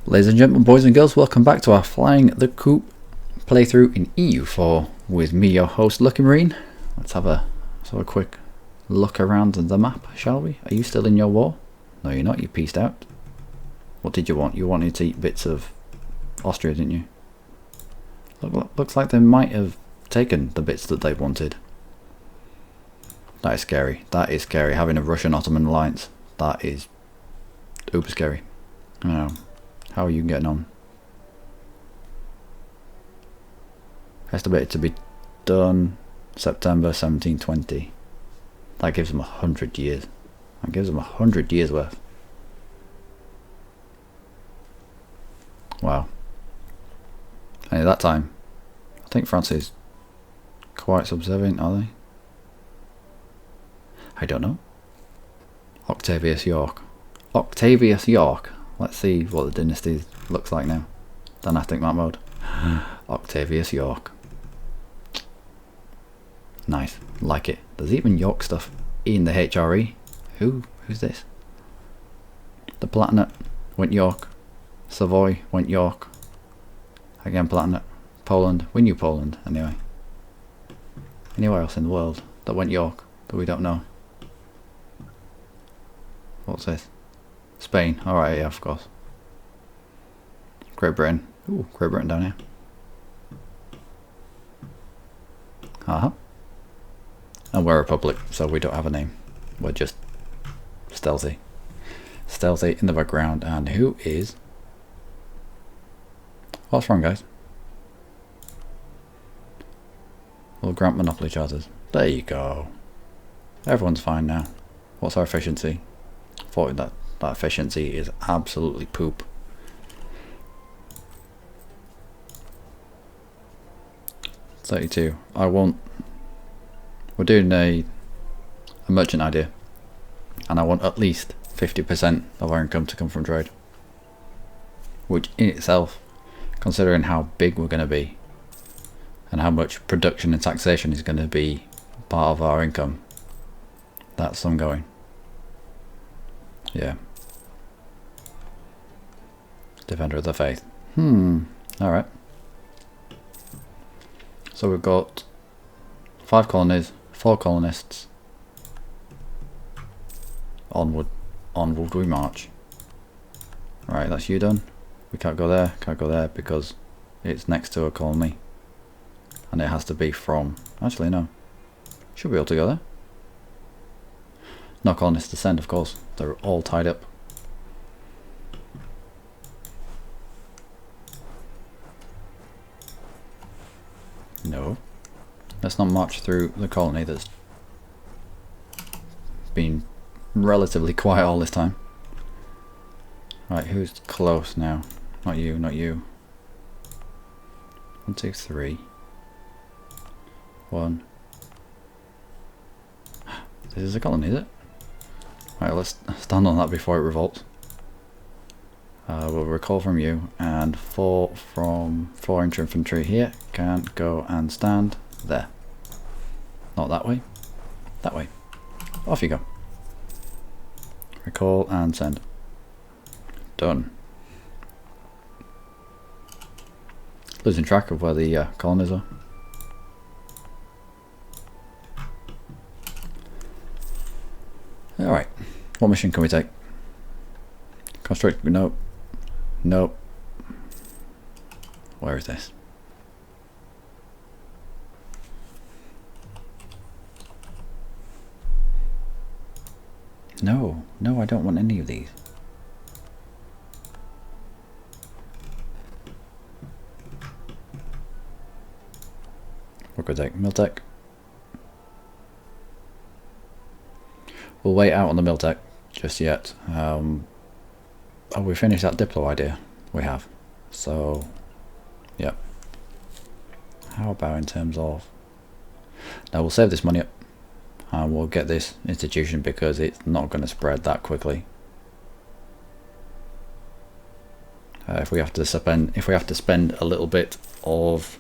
Ladies and gentlemen, boys and girls, welcome back to our Flying the Coup playthrough in EU4 with me, your host, Luckymarine. Let's have a quick look around the map, shall we? Are you still in your war? No, you're not. You pieced out. What did you want? You wanted to eat bits of Austria, didn't you? Looks like they might have taken the bits that they wanted. That is scary. That is scary. Having a Russian-Ottoman alliance. That is uber scary. Now, how are you getting on? Estimated to be done September 1720. That gives them 100 years. That gives them 100 years worth. Wow. And at that time, I think France is quite subservient, are they? I don't know. Octavius York. Octavius York. Let's see what the dynasty looks like now. Dynastic map mode. Octavius York. Nice. Like it. There's even York stuff in the HRE. Who's this? The Palatinate went York. Savoy went York. Again Palatinate. Poland. We knew Poland anyway. Anywhere else in the world that went York that we don't know? What's this? Spain. Alright, yeah, of course. Great Britain. Ooh, Great Britain down here. And we're a republic, so we don't have a name. We're just stealthy. Stealthy in the background. And who is... What's wrong, guys? We'll grant monopoly charters. There you go. Everyone's fine now. What's our efficiency? 40. That efficiency is absolutely poop. $32. I want... We're doing a merchant idea, and I want at least 50% of our income to come from trade, which in itself, considering how big we're going to be and how much production and taxation is going to be part of our income, that's some going. Yeah. Defender of the Faith. Alright. So we've got 5 colonies, 4 colonists. Onward we march. Right, that's you done. We can't go there because it's next to a colony. And it has to be from... Actually, no. Should be able to go there. No colonists to send, of course. They're all tied up. No. Let's not march through the colony that's been relatively quiet all this time. Right, who's close now? Not you, not you. 1, 2, 3. 1. This is a colony, is it? Right, let's stand on that before it revolts. We'll recall from you, and 4 inch infantry here can go and stand there. Not that way. That way. Off you go. Recall and send. Done. Losing track of where the colonies are. Alright. What mission can we take? Construct. Nope. Nope. Where is this? No, I don't want any of these. What could take? Miltech. We'll wait out on the Miltech just yet. Oh, we finished that Diplo idea. We have. So, yep. How about in terms of... Now we'll save this money up. And we'll get this institution because it's not going to spread that quickly. If we have to spend a little bit of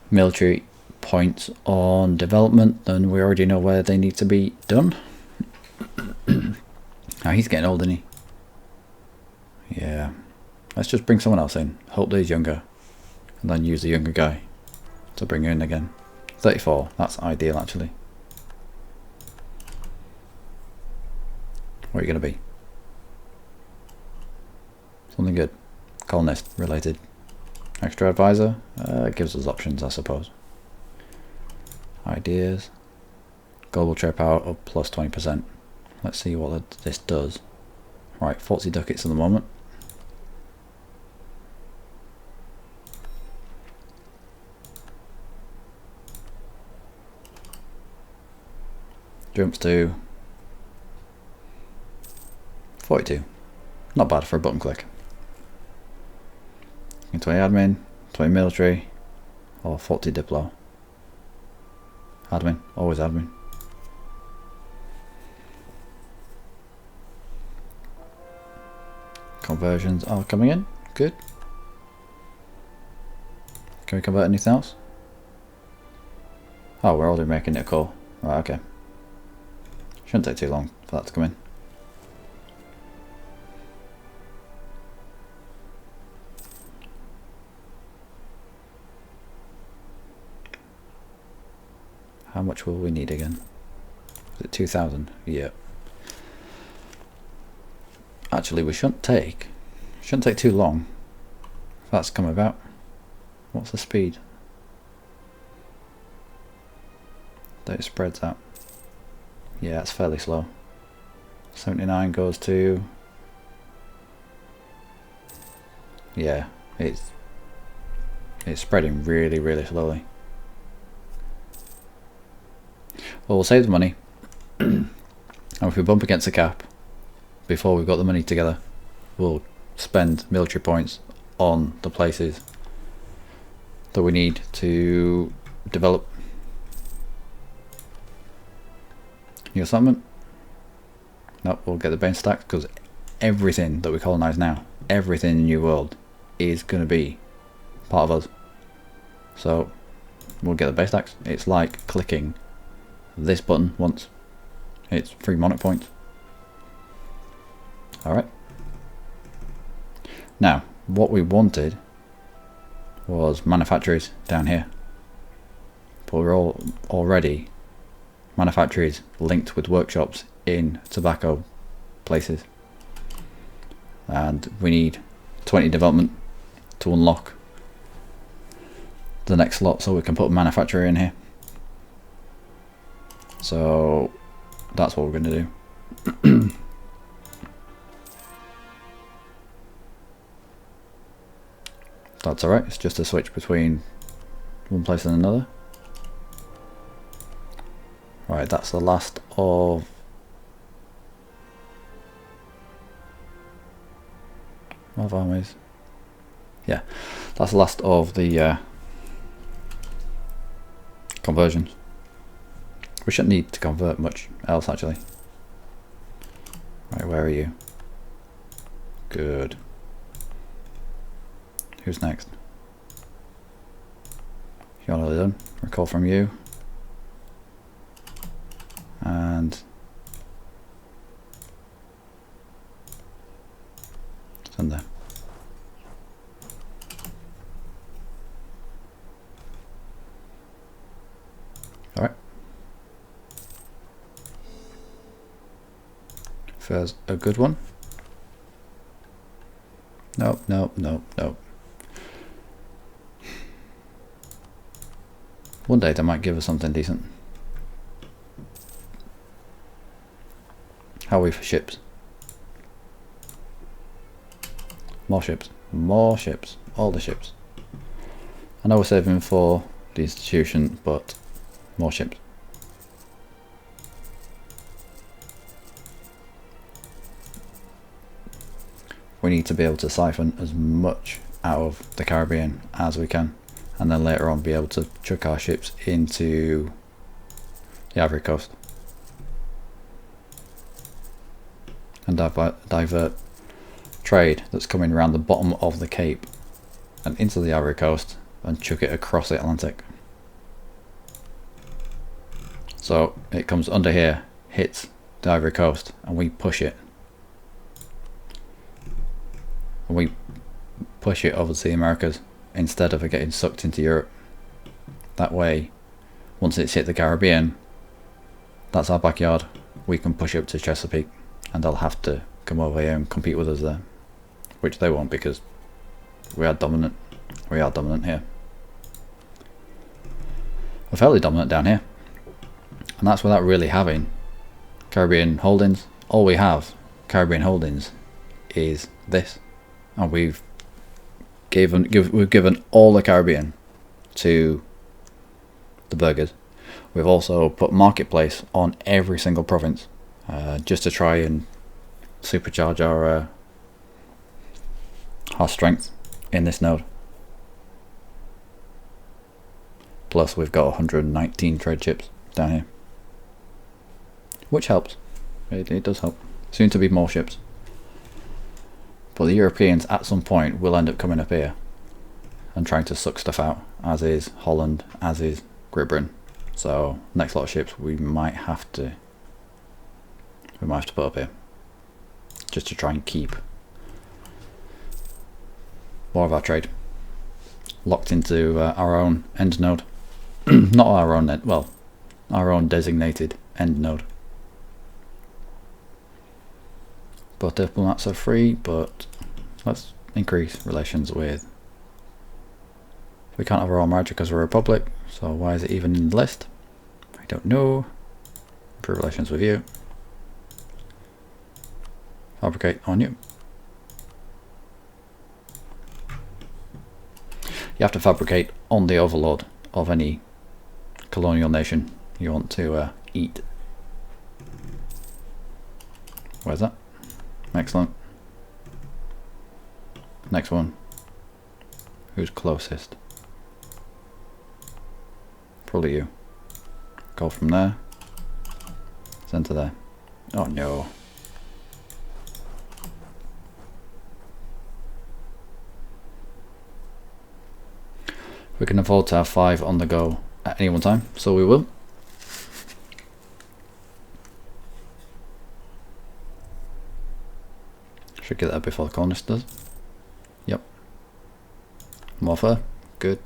military points on development, then we already know where they need to be done. Now he's getting old, isn't he? Yeah. Let's just bring someone else in. Hope they're younger. And then use the younger guy to bring in again. 34, that's ideal actually. What are you going to be? Something good. Colonist related. Extra advisor. Gives us options, I suppose. Ideas. Global trade power up plus 20%. Let's see what this does. Right, 40 ducats at the moment. Jumps to 42. Not bad for a button click. 20 admin, 20 military, or 40 diplo. Admin, always admin. Conversions are coming in, good. Can we convert anything else? Oh, we're already making it a call. Right, okay. Shouldn't take too long for that to come in. How much will we need again? Is it 2,000? Yeah. Actually, we shouldn't take too long if that's come about. What's the speed that it spreads out? Yeah, it's fairly slow. 79 goes to... Yeah, it's spreading really, really slowly. Well, we'll save the money. And if we bump against the cap before we've got the money together, we'll spend military points on the places that we need to develop. New settlement? Nope, we'll get the base stacks because everything that we colonize now, everything in the New World is going to be part of us. So we'll get the base stacks. It's like clicking this button once. It's free monarch points. Alright. Now, what we wanted was manufacturers down here. But we're all already manufacturers linked with workshops in tobacco places. And we need 20 development to unlock the next slot so we can put a manufacturer in here. So that's what we're going to do. That's alright, it's just a switch between one place and another. Right, that's the last of... What armies? Yeah, that's the last of the conversions. We shouldn't need to convert much else actually. Right, where are you? Good. Who's next? You're nearly done. Recall from you. And send there. Alright. There's a good one. Nope, nope, nope, nope. One day they might give us something decent. How are we for ships? More ships. More ships. All the ships. I know we're saving for the institution, but more ships. We need to be able to siphon as much out of the Caribbean as we can, and then later on be able to chuck our ships into the Ivory Coast and divert trade that's coming around the bottom of the Cape and into the Ivory Coast and chuck it across the Atlantic. So it comes under here, hits the Ivory Coast, and we push it. And we push it over to the Americas instead of it getting sucked into Europe. That way, once it's hit the Caribbean, that's our backyard. We can push it up to Chesapeake, and they'll have to come over here and compete with us there, which they won't because we are dominant. We are dominant here. We're fairly dominant down here, and that's without really having Caribbean holdings. All we have Caribbean holdings is this, and we've given all the Caribbean to the burgers. We've also put marketplace on every single province, just to try and supercharge our strength in this node. Plus we've got 119 trade ships down here, which helps. It does help. Soon to be more ships. But the Europeans at some point will end up coming up here and trying to suck stuff out, as is Holland, as is Great Britain. So next lot of ships we might have to put up here, just to try and keep more of our trade locked into our own end node. Not our own end, well, our own designated end node. But diplomats are free, but let's increase relations with... We can't have our own marriage because we're a republic, so why is it even in the list? I don't know. Improve relations with you. Fabricate on you. You have to fabricate on the overlord of any colonial nation you want to eat. Where's that? Excellent. Next one. Who's closest? Probably you. Go from there. Send to there. Oh no. We can afford to have 5 on the go at any one time, so we will. Should get that before the colonist does. Yep. More fur. Good.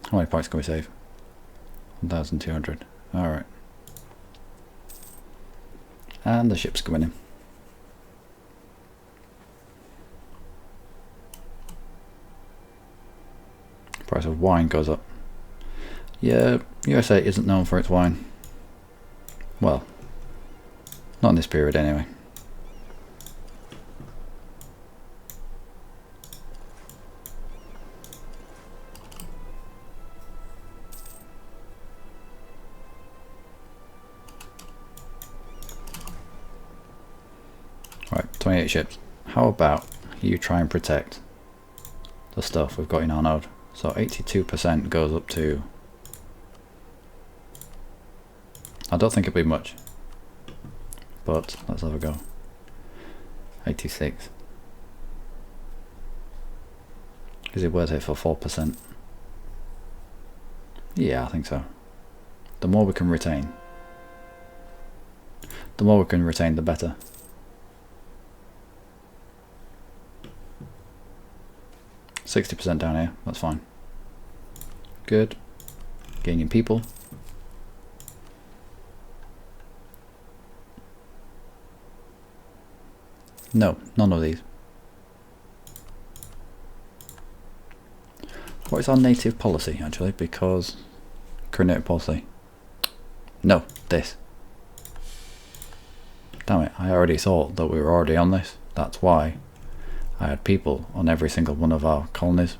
How many points can we save? 1,200. Alright. And the ship's coming in. Price of wine goes up. Yeah, USA isn't known for its wine. Well, not in this period anyway. Right, 28 ships. How about you try and protect the stuff we've got in our node? So 82% goes up to... I don't think it'll be much, but let's have a go. 86. Is it worth it for 4%? Yeah, I think so. The more we can retain, the better. %60 down here, that's fine. Good. Gaining people. No, none of these. What is our native policy actually? Because current native policy. No, this. Damn it, I already thought that we were already on this. That's why I had people on every single one of our colonies.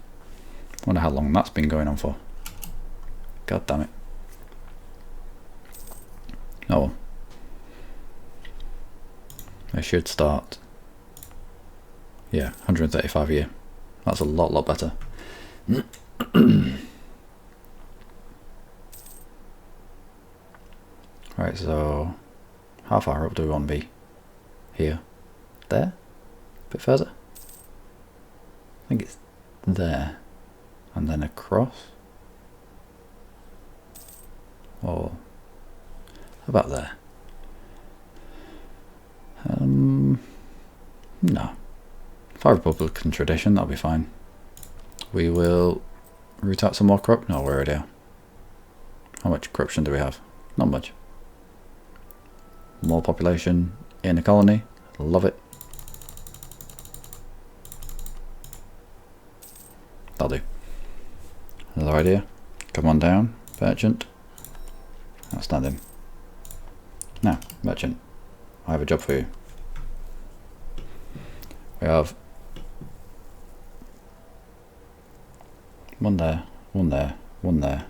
Wonder how long that's been going on for. God damn it. Oh well. I should start. Yeah, 135 a year. That's a lot better. Right, so how far up do we want to be? Here? There? A bit further? I think it's there. And then across? Or how about there? No. For Republican tradition, that'll be fine. We will root out some more corrupt. No, we're already there. How much corruption do we have? Not much. More population in a colony. Love it. That'll do. Another idea. Come on down, merchant. Outstanding. Now, merchant, I have a job for you. We have one there, one there, one there.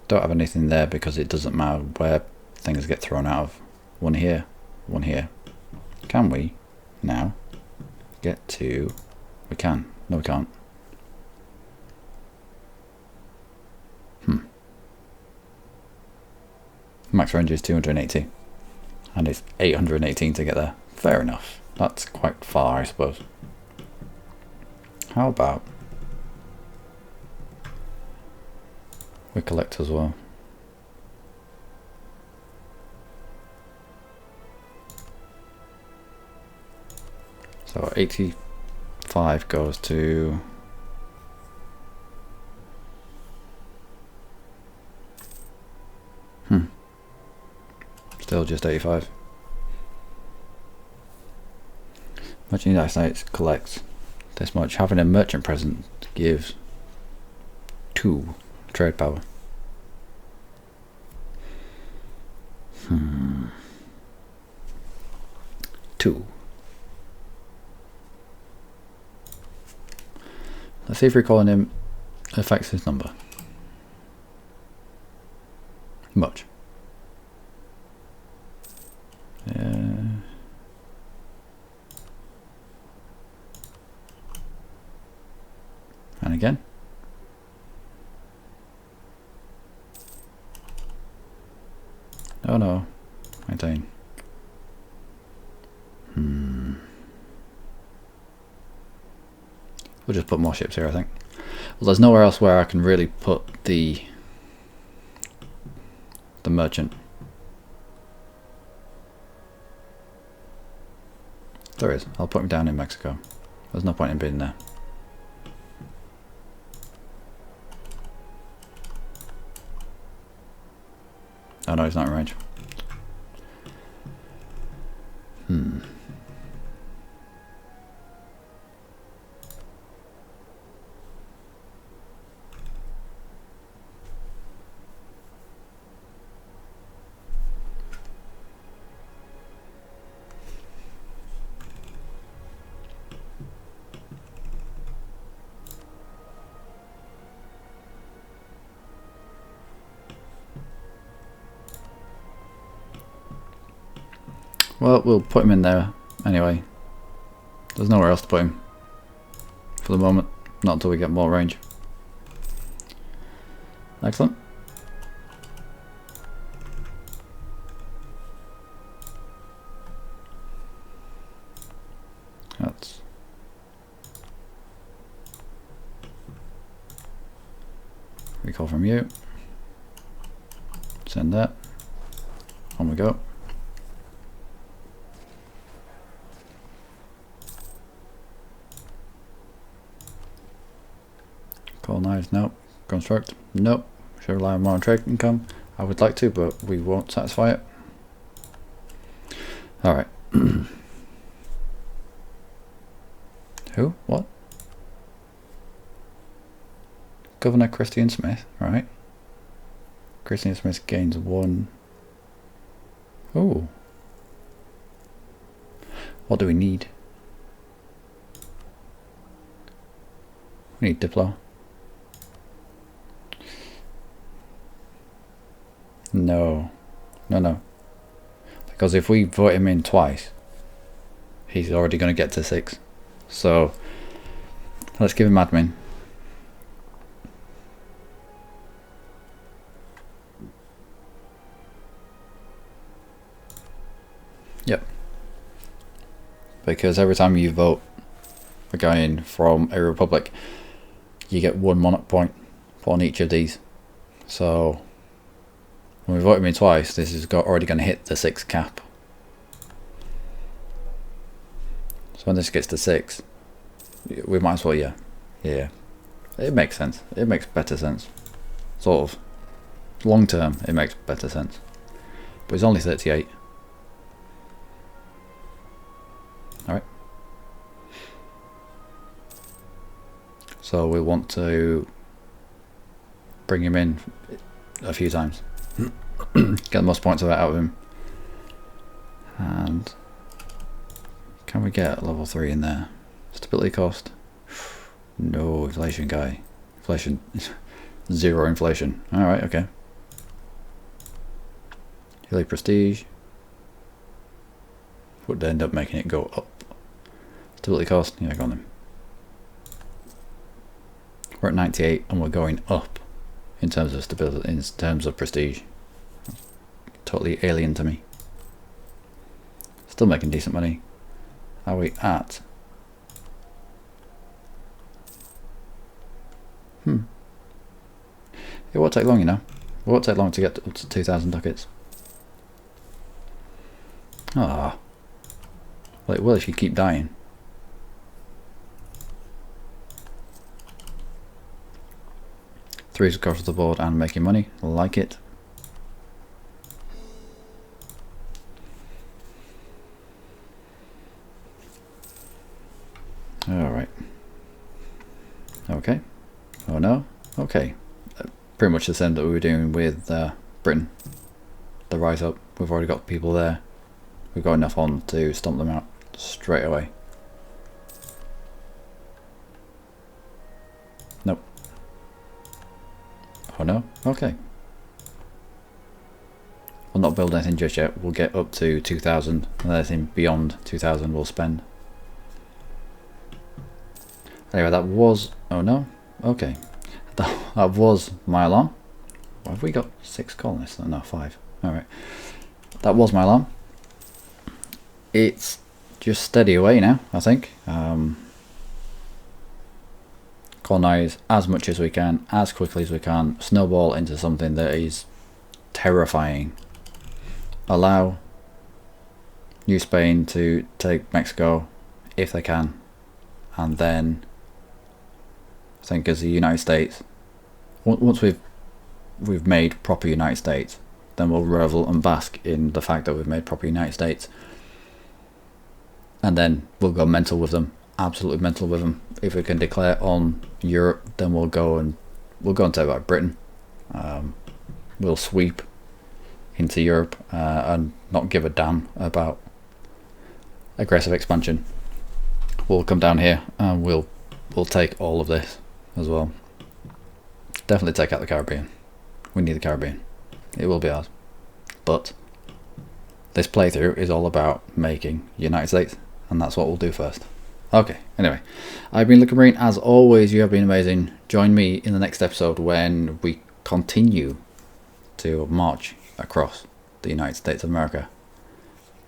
Don't have anything there because it doesn't matter where things get thrown out of. One here, one here. Can we now get to... We can. No, we can't. Max range is 280 and it's 818 to get there. Fair enough. That's quite far, I suppose. How about we collect as well? So 85 goes to... Still just 85. Merchant United States collects this much. Having a merchant present gives 2 trade power. 2. Let's see if recalling him affects his number. Much. And again. Oh no. Maintain. We'll just put more ships here, I think. Well, there's nowhere else where I can really put the merchant. There is. I'll put him down in Mexico. There's no point in being there. Oh no, he's not in range. Well, we'll put him in there anyway. There's nowhere else to put him for the moment, not until we get more range. Excellent. That's recall from you. Send that. On we go. Colonize, nope. Construct, nope. Should rely on more on trade income. I would like to, but we won't satisfy it. Alright. Who? What? Governor Christian Smith, right. Christian Smith gains 1. Oh. What do we need? We need Diplo. No. No. Because if we vote him in twice, he's already going to get to 6. So, let's give him admin. Yep. Because every time you vote a guy in from a republic, you get 1 monarch point on each of these. So, when we vote him in twice, this is already going to hit the 6 cap. So when this gets to 6, we might as well, yeah. It makes sense. It makes better sense. Sort of. Long term, it makes better sense. But it's only 38. Alright. So we want to bring him in a few times. Get the most points out of him. And can we get level 3 in there? Stability cost? No, inflation guy. Inflation. 0 inflation. Alright, okay. Hilly prestige. Would end up making it go up. Stability cost? Yeah, go on then. We're at 98 and we're going up in terms of stability, in terms of prestige. Totally alien to me. Still making decent money. Are we at? It won't take long, you know. It won't take long to get up to 2,000 ducats. Ah. Well, it will if you keep dying. Threes across the board and making money. Like it. Alright. Okay. Oh no. Okay. Pretty much the same that we were doing with Britain. The rise up. We've already got people there. We've got enough on to stomp them out straight away. Nope. Oh no? Okay. We'll not build anything just yet. We'll get up to 2,000 and anything beyond 2,000 we'll spend. Anyway, that was... oh no? Okay. That was my alarm. Have we got 6 colonists? No, 5. Alright. That was my alarm. It's just steady away now, I think. Colonize as much as we can, as quickly as we can. Snowball into something that is terrifying. Allow New Spain to take Mexico if they can. And then I think as the United States, once we've made proper United States, then we'll revel and bask in the fact that we've made proper United States. And then we'll go mental with them, absolutely mental with them. If we can declare on Europe, then we'll go and take back Britain. We'll sweep into Europe and not give a damn about aggressive expansion. We'll come down here and we'll take all of this as well. Definitely take out the Caribbean. We need the Caribbean. It will be ours. But this playthrough is all about making United States, and that's what we'll do first. Okay, anyway, I've been Luckymarine. As always, you have been amazing. Join me in the next episode when we continue to march across the United States of America,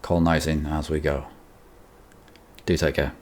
colonizing as we go. Do take care.